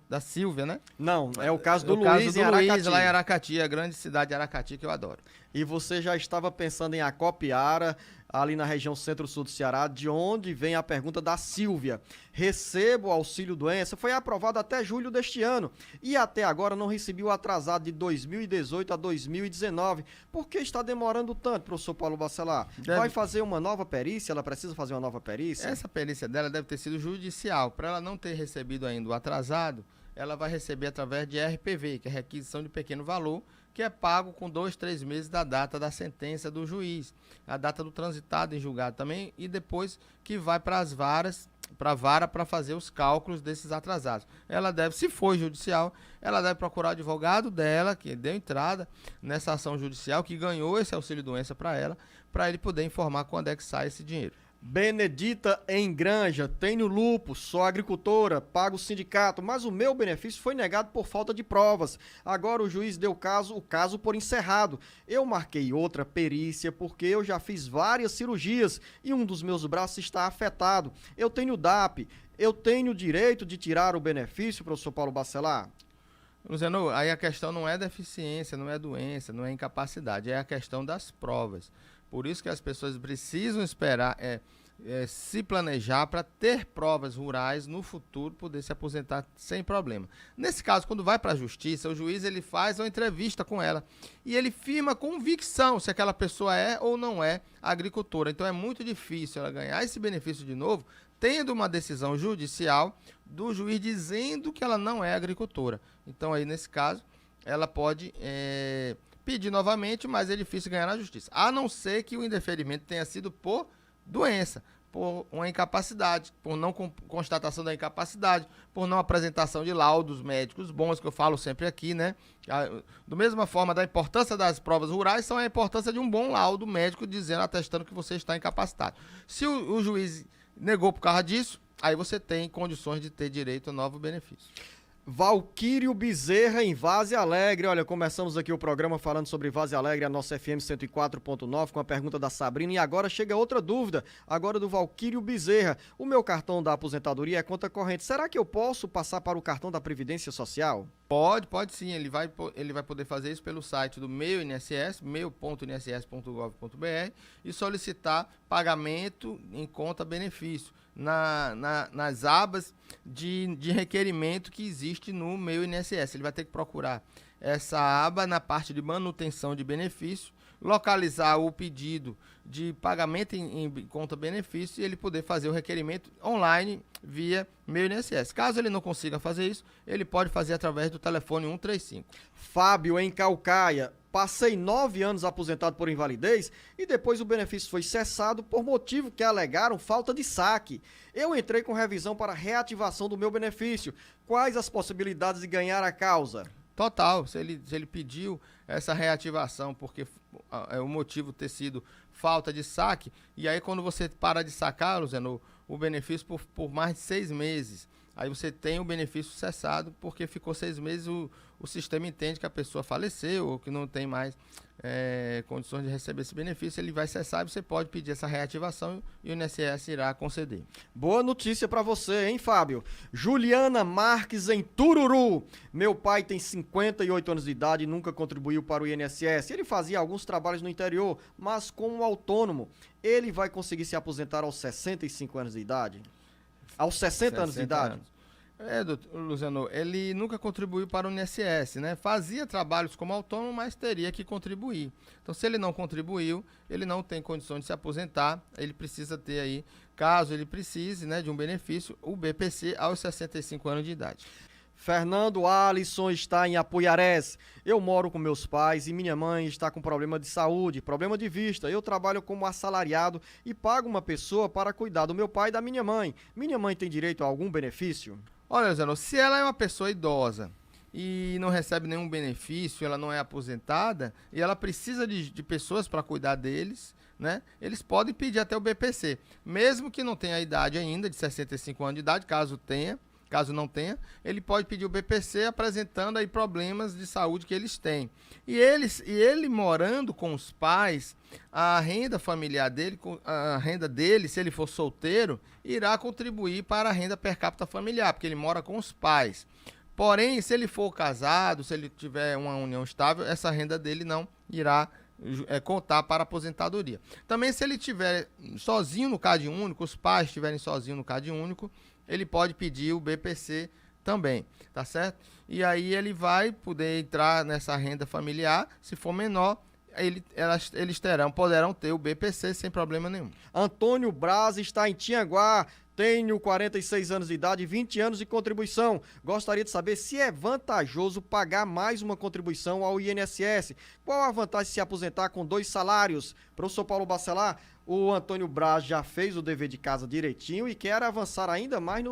S4: da Silvia, né?
S3: Não, é o caso do
S4: Luiz
S3: em Aracati.
S4: Luiz, lá em Aracati, a grande cidade de Aracati, que eu adoro.
S3: E você já estava pensando em Acopiara, ali na região centro-sul do Ceará, de onde vem a pergunta da Silvia. Recebo o auxílio doença, foi aprovado até julho deste ano e até agora não recebi o atrasado de 2018 a 2019. Por que está demorando tanto, professor Paulo Bacelar? Vai fazer uma nova perícia? Ela precisa fazer uma nova perícia?
S4: Essa perícia dela deve ter sido judicial. Para ela não ter recebido ainda o atrasado, ela vai receber através de RPV, que é requisição de pequeno valor, que é pago com 2, 3 meses da data da sentença do juiz, a data do transitado em julgado também, e depois que vai para as varas, para a vara para fazer os cálculos desses atrasados. Ela deve, se for judicial, ela deve procurar o advogado dela, que deu entrada nessa ação judicial, que ganhou esse auxílio-doença para ele poder informar quando é que sai esse dinheiro.
S3: Benedita em Granja, tenho lupus, sou agricultora, pago o sindicato, mas o meu benefício foi negado por falta de provas. Agora o juiz deu o caso por encerrado. Eu marquei outra perícia porque eu já fiz várias cirurgias e um dos meus braços está afetado. Eu tenho DAP, eu tenho direito de tirar o benefício, professor Paulo Bacelar?
S4: Luciano, aí a questão não é deficiência, não é doença, não é incapacidade, é a questão das provas. Por isso que as pessoas precisam esperar, se planejar para ter provas rurais no futuro, poder se aposentar sem problema. Nesse caso, quando vai para a justiça, o juiz ele faz uma entrevista com ela e ele firma convicção se aquela pessoa é ou não é agricultora. Então é muito difícil ela ganhar esse benefício de novo, tendo uma decisão judicial do juiz dizendo que ela não é agricultora. Então aí, nesse caso, ela pode pedir novamente, mas é difícil ganhar na justiça. A não ser que o indeferimento tenha sido por doença, por uma incapacidade, por não constatação da incapacidade, por não apresentação de laudos médicos bons, que eu falo sempre aqui, né? Da mesma forma da importância das provas rurais, são a importância de um bom laudo médico dizendo, atestando que você está incapacitado. Se o juiz negou por causa disso, aí você tem condições de ter direito a novo benefício.
S3: Valquírio Bezerra em Várzea Alegre. Olha, começamos aqui o programa falando sobre Várzea Alegre, a nossa FM 104.9, com a pergunta da Sabrina. E agora chega outra dúvida, agora do Valquírio Bezerra. O meu cartão da aposentadoria é conta corrente. Será que eu posso passar para o cartão da Previdência Social?
S4: Pode sim. Ele vai poder fazer isso pelo site do Meu INSS, meu.inss.gov.br, e solicitar pagamento em conta benefício nas abas de requerimento que existe no Meu INSS. Ele vai ter que procurar essa aba na parte de manutenção de benefício, localizar o pedido de pagamento em conta benefício e ele poder fazer o requerimento online via Meu INSS. Caso ele não consiga fazer isso, ele pode fazer através do telefone 135.
S3: Fábio em Caucaia. Passei 9 anos aposentado por invalidez e depois o benefício foi cessado por motivo que alegaram falta de saque. Eu entrei com revisão para reativação do meu benefício. Quais as possibilidades de ganhar a causa?
S4: Total, se ele pediu essa reativação porque o motivo ter sido falta de saque, e aí quando você para de sacar, Luciano, o benefício por mais de 6 meses, aí você tem o benefício cessado porque ficou 6 meses, o sistema entende que a pessoa faleceu ou que não tem mais condições de receber esse benefício, ele vai cessar e você pode pedir essa reativação e o INSS irá conceder.
S3: Boa notícia para você, hein, Fábio? Juliana Marques em Tururu. Meu pai tem 58 anos de idade e nunca contribuiu para o INSS. Ele fazia alguns trabalhos no interior, mas como autônomo. Ele vai conseguir se aposentar aos 65 anos de idade? Aos 60 anos de idade?
S4: Doutor Luciano, ele nunca contribuiu para o INSS, né? Fazia trabalhos como autônomo, mas teria que contribuir. Então, se ele não contribuiu, ele não tem condições de se aposentar, ele precisa ter aí, caso ele precise, né, de um benefício, o BPC aos 65 anos de idade.
S3: Fernando Alisson está em Apuiarés. Eu moro com meus pais e minha mãe está com problema de saúde, problema de vista. Eu trabalho como assalariado e pago uma pessoa para cuidar do meu pai e da minha mãe. Minha mãe tem direito a algum benefício?
S4: Olha, Zeno, se ela é uma pessoa idosa e não recebe nenhum benefício, ela não é aposentada e ela precisa de pessoas para cuidar deles, né? Eles podem pedir até o BPC, mesmo que não tenha a idade ainda de 65 anos de idade, caso não tenha, ele pode pedir o BPC apresentando aí problemas de saúde que eles têm. E ele morando com os pais, a renda familiar dele, a renda dele, se ele for solteiro, irá contribuir para a renda per capita familiar, porque ele mora com os pais. Porém, se ele for casado, se ele tiver uma união estável, essa renda dele não irá contar para a aposentadoria. Também, se ele estiver sozinho no CAD único, os pais estiverem sozinhos no CAD único, ele pode pedir o BPC também, tá certo? E aí ele vai poder entrar nessa renda familiar, se for menor, eles poderão ter o BPC sem problema nenhum.
S3: Antônio Braz está em Tianguá. Tenho 46 anos de idade e 20 anos de contribuição. Gostaria de saber se é vantajoso pagar mais uma contribuição ao INSS. Qual a vantagem de se aposentar com 2 salários? Professor Paulo Bacelar, o Antônio Braz já fez o dever de casa direitinho e quer avançar ainda mais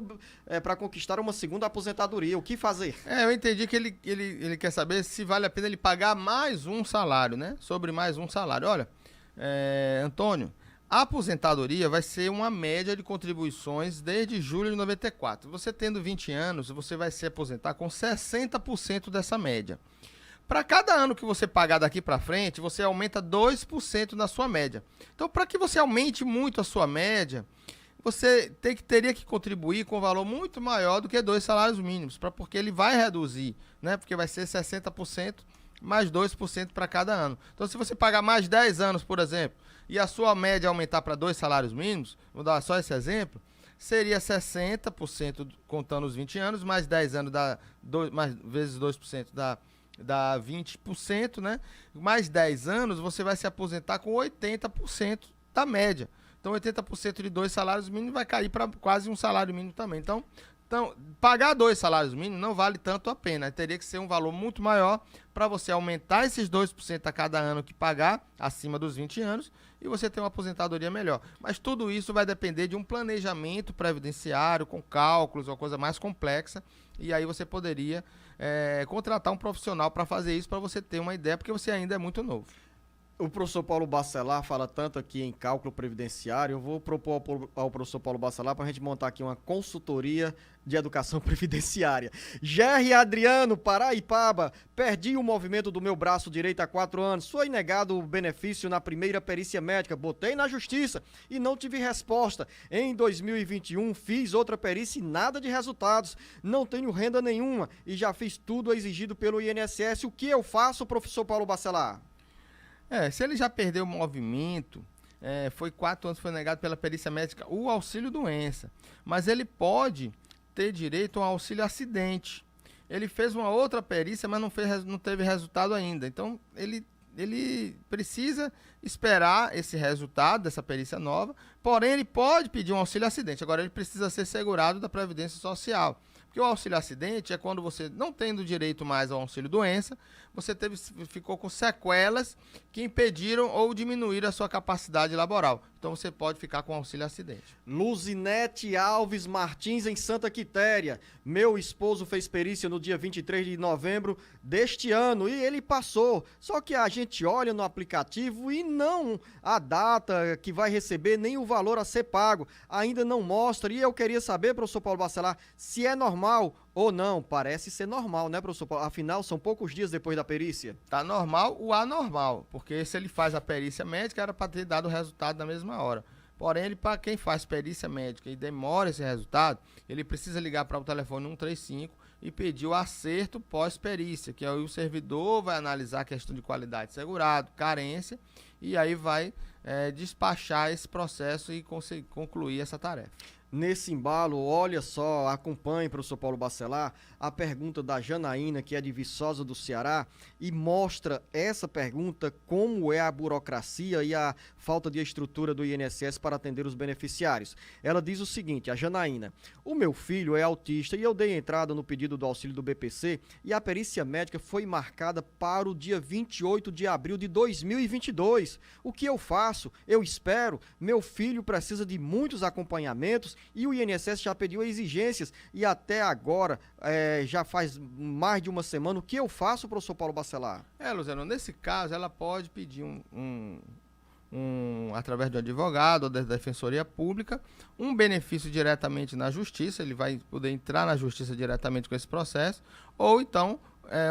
S3: para conquistar uma segunda aposentadoria. O que fazer?
S4: Eu entendi que ele quer saber se vale a pena ele pagar mais um salário, né? Sobre mais um salário. Olha, Antônio, a aposentadoria vai ser uma média de contribuições desde julho de 94. Você tendo 20 anos, você vai se aposentar com 60% dessa média. Para cada ano que você pagar daqui para frente, você aumenta 2% na sua média. Então, para que você aumente muito a sua média, você teria que contribuir com um valor muito maior do que 2 salários mínimos, porque ele vai reduzir, né? Porque vai ser 60% mais 2% para cada ano. Então, se você pagar mais 10 anos, por exemplo, e a sua média aumentar para 2 salários mínimos, vou dar só esse exemplo, seria 60% contando os 20 anos, mais 10 anos mais vezes 2% dá 20%, né? Mais 10 anos, você vai se aposentar com 80% da média. Então, 80% de 2 salários mínimos vai cair para quase um salário mínimo também. Então, pagar 2 salários mínimos não vale tanto a pena. Teria que ser um valor muito maior para você aumentar esses 2% a cada ano que pagar, acima dos 20 anos, e você ter uma aposentadoria melhor. Mas tudo isso vai depender de um planejamento previdenciário, com cálculos, uma coisa mais complexa, e aí você poderia contratar um profissional para fazer isso, para você ter uma ideia, porque você ainda é muito novo.
S3: O professor Paulo Bacelar fala tanto aqui em cálculo previdenciário, eu vou propor ao professor Paulo Bacelar para a gente montar aqui uma consultoria de educação previdenciária. Gerry Adriano, Paraipaba, perdi o movimento do meu braço direito há 4 anos, foi negado o benefício na primeira perícia médica, botei na justiça e não tive resposta. Em 2021 fiz outra perícia e nada de resultados, não tenho renda nenhuma e já fiz tudo exigido pelo INSS. O que eu faço, professor Paulo Bacelar?
S4: Se ele já perdeu o movimento, foi 4 anos, foi negado pela perícia médica o auxílio doença, mas ele pode ter direito a um auxílio acidente. Ele fez uma outra perícia, mas não teve resultado ainda. Então, ele precisa esperar esse resultado dessa perícia nova, porém ele pode pedir um auxílio acidente. Agora, ele precisa ser segurado da Previdência Social. Porque o auxílio acidente é quando você, não tendo direito mais ao auxílio doença, você ficou com sequelas que impediram ou diminuíram a sua capacidade laboral. Então você pode ficar com auxílio acidente.
S3: Luzinete Alves Martins, em Santa Quitéria. Meu esposo fez perícia no dia 23 de novembro deste ano e ele passou. Só que a gente olha no aplicativo e não a data que vai receber, nem o valor a ser pago. Ainda não mostra. E eu queria saber, professor Paulo Bacelar, se é normal ou não. Parece ser normal, né, professor Paulo? Afinal, são poucos dias depois da perícia.
S4: Tá normal o anormal, porque se ele faz a perícia médica, era para ter dado o resultado na mesma hora. Porém, para quem faz perícia médica e demora esse resultado, ele precisa ligar para o telefone 135 e pedir o acerto pós-perícia, que aí o servidor vai analisar a questão de qualidade de segurado, carência, e aí vai despachar esse processo e concluir essa tarefa.
S3: Nesse embalo, olha só, acompanhe, professor Paulo Bacelar, a pergunta da Janaína, que é de Viçosa do Ceará, e mostra essa pergunta como é a burocracia e a falta de estrutura do INSS para atender os beneficiários. Ela diz o seguinte, a Janaína: o meu filho é autista e eu dei entrada no pedido do auxílio do BPC e a perícia médica foi marcada para o dia 28 de abril de 2022. O que eu faço? Eu espero? Meu filho precisa de muitos acompanhamentos e o INSS já pediu exigências e até agora já faz mais de uma semana. O que eu faço, professor Paulo Bacelar?
S4: Luciano, nesse caso ela pode pedir através de um advogado ou da Defensoria Pública, um benefício diretamente na Justiça, ele vai poder entrar na Justiça diretamente com esse processo, ou então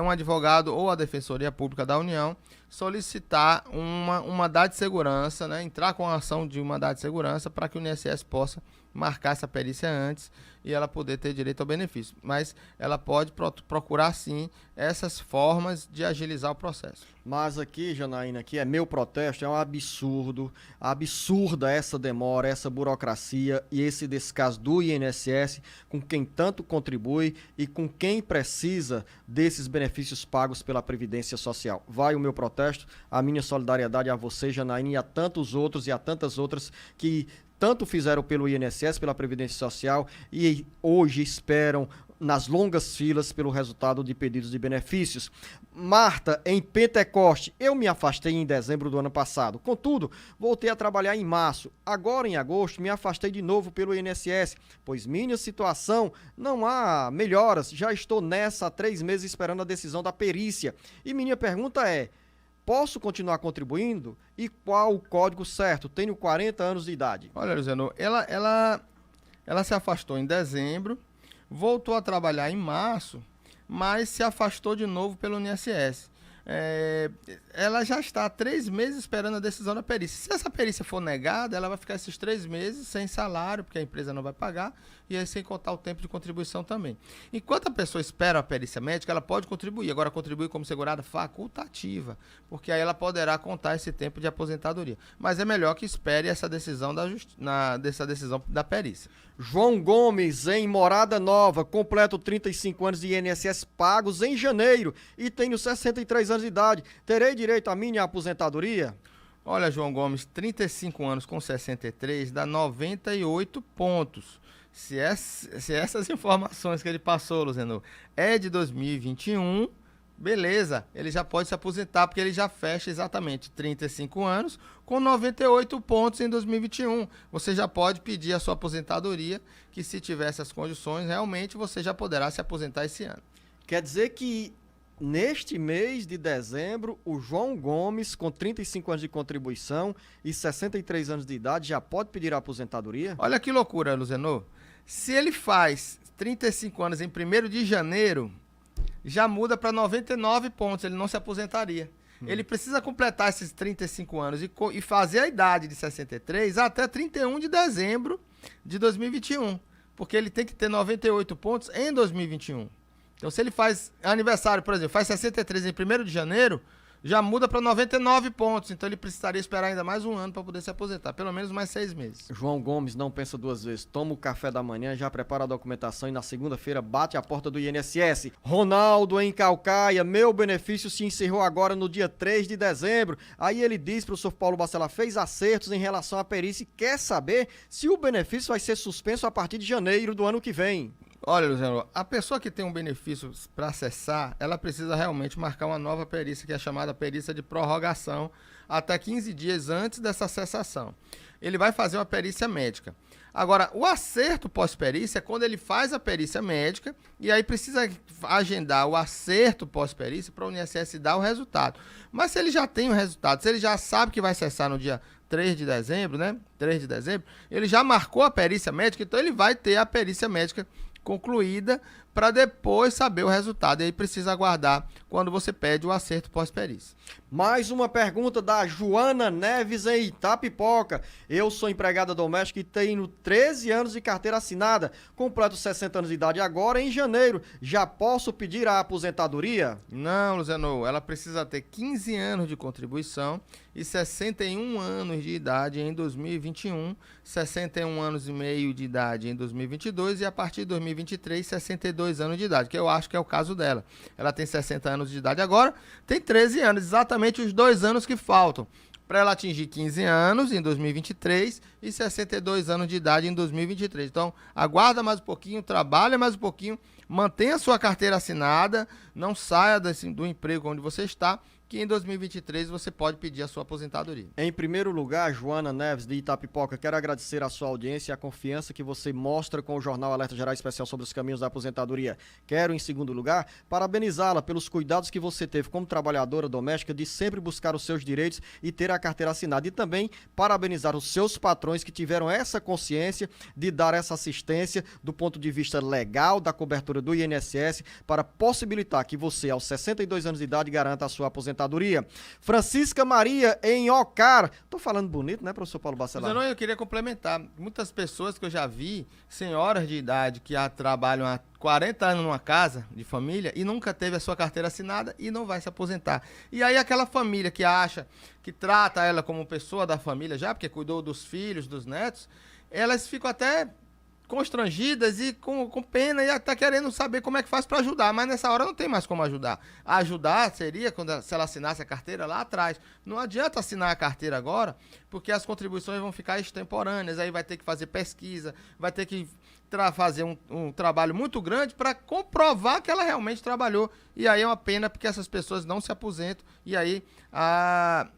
S4: um advogado ou a Defensoria Pública da União solicitar uma mandado de segurança, né, entrar com a ação de uma mandado de segurança para que o INSS possa marcar essa perícia antes e ela poder ter direito ao benefício. Mas ela pode procurar, sim, essas formas de agilizar o processo.
S3: Mas aqui, Janaína, aqui é meu protesto, é um absurda essa demora, essa burocracia e esse descaso do INSS com quem tanto contribui e com quem precisa desses benefícios pagos pela Previdência Social. Vai o meu protesto. protesto, a minha solidariedade a você, Janaína, e a tantos outros e a tantas outras que tanto fizeram pelo INSS, pela Previdência Social e hoje esperam nas longas filas pelo resultado de pedidos de benefícios. Marta, em Pentecoste, eu me afastei em dezembro do ano passado. Contudo, voltei a trabalhar em março. Agora, em agosto, me afastei de novo pelo INSS, pois minha situação não há melhoras. Já estou nessa há 3 meses esperando a decisão da perícia. E minha pergunta é: posso continuar contribuindo? E qual o código certo? Tenho 40 anos de idade.
S4: Olha, Luciano, ela se afastou em dezembro, voltou a trabalhar em março, mas se afastou de novo pelo INSS. Ela já está há 3 meses esperando a decisão da perícia. Se essa perícia for negada, ela vai ficar esses 3 meses sem salário, porque a empresa não vai pagar, e aí sem contar o tempo de contribuição também. Enquanto a pessoa espera a perícia médica, ela pode contribuir. Agora, contribuir como segurada facultativa, porque aí ela poderá contar esse tempo de aposentadoria. Mas é melhor que espere essa decisão dessa decisão da perícia.
S3: João Gomes, em Morada Nova, completo 35 anos de INSS pagos em janeiro e tenho 63 anos de idade. Terei direito à minha aposentadoria?
S4: Olha, João Gomes, 35 anos com 63 dá 98 pontos. Se essas informações que ele passou, Luciano, é de 2021, beleza, ele já pode se aposentar, porque ele já fecha exatamente 35 anos com 98 pontos em 2021. Você já pode pedir a sua aposentadoria, que se tiver essas condições, realmente você já poderá se aposentar esse ano.
S3: Quer dizer que neste mês de dezembro, o João Gomes, com 35 anos de contribuição e 63 anos de idade, já pode pedir a aposentadoria?
S4: Olha que loucura, Luciano. Se ele faz 35 anos em 1º de janeiro, já muda para 99 pontos, ele não se aposentaria. Ele precisa completar esses 35 anos e fazer a idade de 63 até 31 de dezembro de 2021, porque ele tem que ter 98 pontos em 2021. Então, se ele faz aniversário, por exemplo, faz 63 em 1º de janeiro, já muda para 99 pontos. Então, ele precisaria esperar ainda mais um ano para poder se aposentar, pelo menos mais 6 meses.
S3: João Gomes não pensa 2 vezes. Toma o café da manhã, já prepara a documentação e na segunda-feira bate a porta do INSS. Ronaldo, em Calcaia, meu benefício se encerrou agora no dia 3 de dezembro. Aí ele diz para o professor Paulo Bacelar, fez acertos em relação à perícia e quer saber se o benefício vai ser suspenso a partir de janeiro do ano que vem.
S4: Olha, Luciano, a pessoa que tem um benefício para acessar, ela precisa realmente marcar uma nova perícia, que é chamada perícia de prorrogação, até 15 dias antes dessa cessação. Ele vai fazer uma perícia médica. Agora, o acerto pós-perícia é quando ele faz a perícia médica e aí precisa agendar o acerto pós-perícia para o INSS dar o resultado. Mas se ele já tem o resultado, se ele já sabe que vai cessar no dia 3 de dezembro, né? 3 de dezembro, ele já marcou a perícia médica, então ele vai ter a perícia médica concluída para depois saber o resultado. E aí precisa aguardar quando você pede o acerto pós-perícia.
S3: Mais uma pergunta da Joana Neves em Itapipoca. Eu sou empregada doméstica e tenho 13 anos de carteira assinada. Completo 60 anos de idade agora em janeiro. Já posso pedir a aposentadoria?
S4: Não, Luciano, ela precisa ter 15 anos de contribuição e 61 anos de idade em 2021, 61 anos e meio de idade em 2022 e a partir de 2023, 62 anos de idade, que eu acho que é o caso dela. Ela tem 60 anos de idade agora, tem 13 anos, exatamente os 2 anos que faltam para ela atingir 15 anos em 2023 e 62 anos de idade em 2023. Então, aguarda mais um pouquinho, trabalha mais um pouquinho, mantenha a sua carteira assinada, não saia do emprego onde você está, que em 2023 você pode pedir a sua aposentadoria.
S3: Em primeiro lugar, Joana Neves, de Itapipoca, quero agradecer a sua audiência e a confiança que você mostra com o Jornal Alerta Geral Especial sobre os caminhos da aposentadoria. Quero, em segundo lugar, parabenizá-la pelos cuidados que você teve como trabalhadora doméstica de sempre buscar os seus direitos e ter a carteira assinada. E também parabenizar os seus patrões que tiveram essa consciência de dar essa assistência do ponto de vista legal da cobertura do INSS para possibilitar que você, aos 62 anos de idade, garanta a sua aposentadoria. Francisca Maria, em Ocar. Tô falando bonito, né, professor Paulo Bacelar?
S4: Mas eu queria complementar. Muitas pessoas que eu já vi, senhoras de idade, que já trabalham há 40 anos numa casa de família e nunca teve a sua carteira assinada e não vai se aposentar. E aí aquela família que acha, que trata ela como pessoa da família já, porque cuidou dos filhos, dos netos, elas ficam até constrangidas e com pena e tá querendo saber como é que faz para ajudar, mas nessa hora não tem mais como ajudar. Ajudar seria se ela assinasse a carteira lá atrás. Não adianta assinar a carteira agora, porque as contribuições vão ficar extemporâneas, aí vai ter que fazer pesquisa, vai ter que fazer um trabalho muito grande para comprovar que ela realmente trabalhou. E aí é uma pena porque essas pessoas não se aposentam. E aí a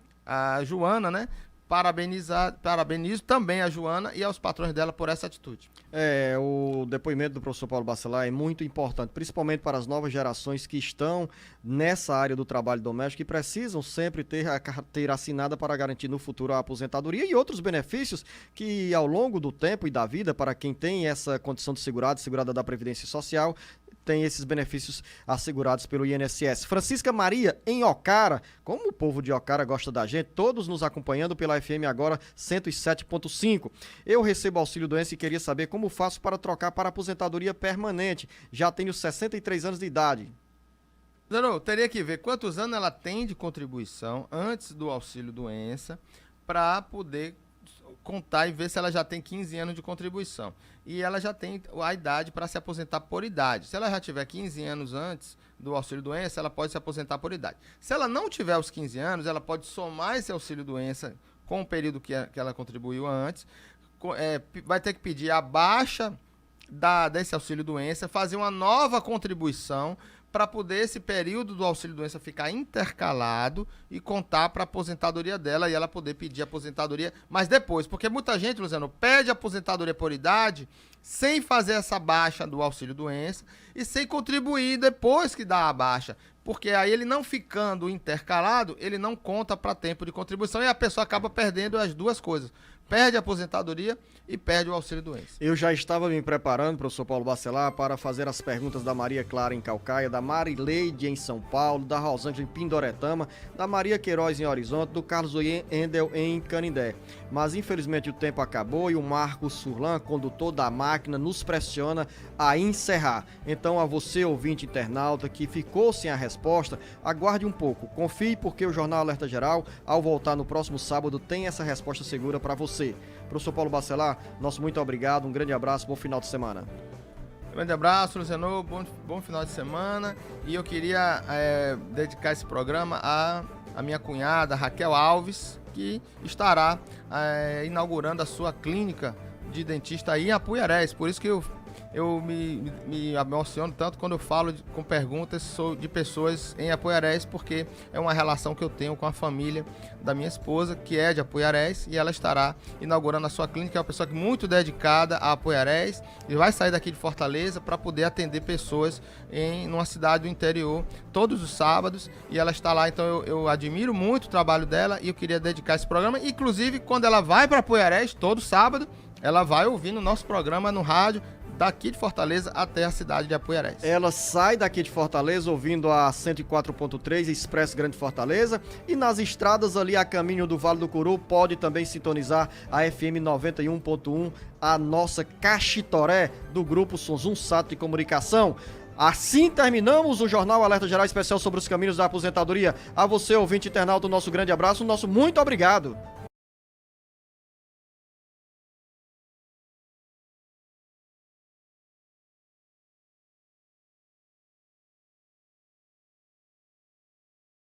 S4: Joana, né? Parabenizo também a Joana e aos patrões dela por essa atitude.
S3: O depoimento do professor Paulo Bacelar é muito importante, principalmente para as novas gerações que estão nessa área do trabalho doméstico e precisam sempre ter a carteira assinada para garantir no futuro a aposentadoria e outros benefícios que ao longo do tempo e da vida, para quem tem essa condição de segurada da Previdência Social, tem esses benefícios assegurados pelo INSS. Francisca Maria, em Ocara, como o povo de Ocara gosta da gente, todos nos acompanhando pela FM agora 107.5. Eu recebo auxílio doença e queria saber como faço para trocar para aposentadoria permanente. Já tenho 63 anos de idade.
S4: Não, teria que ver quantos anos ela tem de contribuição antes do auxílio doença para poder contar e ver se ela já tem 15 anos de contribuição. E ela já tem a idade para se aposentar por idade. Se ela já tiver 15 anos antes do auxílio-doença, ela pode se aposentar por idade. Se ela não tiver os 15 anos, ela pode somar esse auxílio-doença com o período que ela contribuiu antes. Vai ter que pedir a baixa desse auxílio-doença, fazer uma nova contribuição para poder esse período do auxílio-doença ficar intercalado e contar para a aposentadoria dela e ela poder pedir aposentadoria, mas depois, porque muita gente, Luciano, pede aposentadoria por idade sem fazer essa baixa do auxílio-doença e sem contribuir depois que dá a baixa, porque aí ele não ficando intercalado, ele não conta para tempo de contribuição e a pessoa acaba perdendo as duas coisas. Perde a aposentadoria e perde o auxílio-doença.
S3: Eu já estava me preparando, professor Paulo Bacelar, para fazer as perguntas da Maria Clara em Calcaia, da Marileide em São Paulo, da Rosângela em Pindoretama, da Maria Queiroz em Horizonte, do Carlos Endel em Canindé. Mas infelizmente o tempo acabou e o Marcos Surlan, condutor da máquina, nos pressiona a encerrar. Então a você, ouvinte internauta, que ficou sem a resposta, aguarde um pouco. Confie porque o Jornal Alerta Geral, ao voltar no próximo sábado, tem essa resposta segura para você. Professor Paulo Bacelar, nosso muito obrigado, um grande abraço, bom final de semana.
S4: Grande abraço, Luciano, bom final de semana. E eu queria dedicar esse programa à minha cunhada, Raquel Alves, que estará inaugurando a sua clínica de dentista aí em Apuiarés. Por isso que eu me emociono tanto quando eu falo com perguntas de pessoas em Apuiarés, porque é uma relação que eu tenho com a família da minha esposa, que é de Apuiarés, e ela estará inaugurando a sua clínica. É uma pessoa muito dedicada a Apuiarés e vai sair daqui de Fortaleza para poder atender pessoas numa cidade do interior todos os sábados, e ela está lá. Então eu admiro muito o trabalho dela e eu queria dedicar esse programa. Inclusive, quando ela vai para Apuiarés, todo sábado, ela vai ouvindo o nosso programa no rádio, daqui de Fortaleza até a cidade de Apuiarés.
S3: Ela sai daqui de Fortaleza ouvindo a 104.3 Expresso Grande Fortaleza e nas estradas ali a caminho do Vale do Curu pode também sintonizar a FM 91.1, a nossa Caxitoré do grupo Sonzum Sato de Comunicação. Assim terminamos o Jornal Alerta Geral Especial sobre os caminhos da aposentadoria. A você, ouvinte internauta, o nosso grande abraço, o nosso muito obrigado.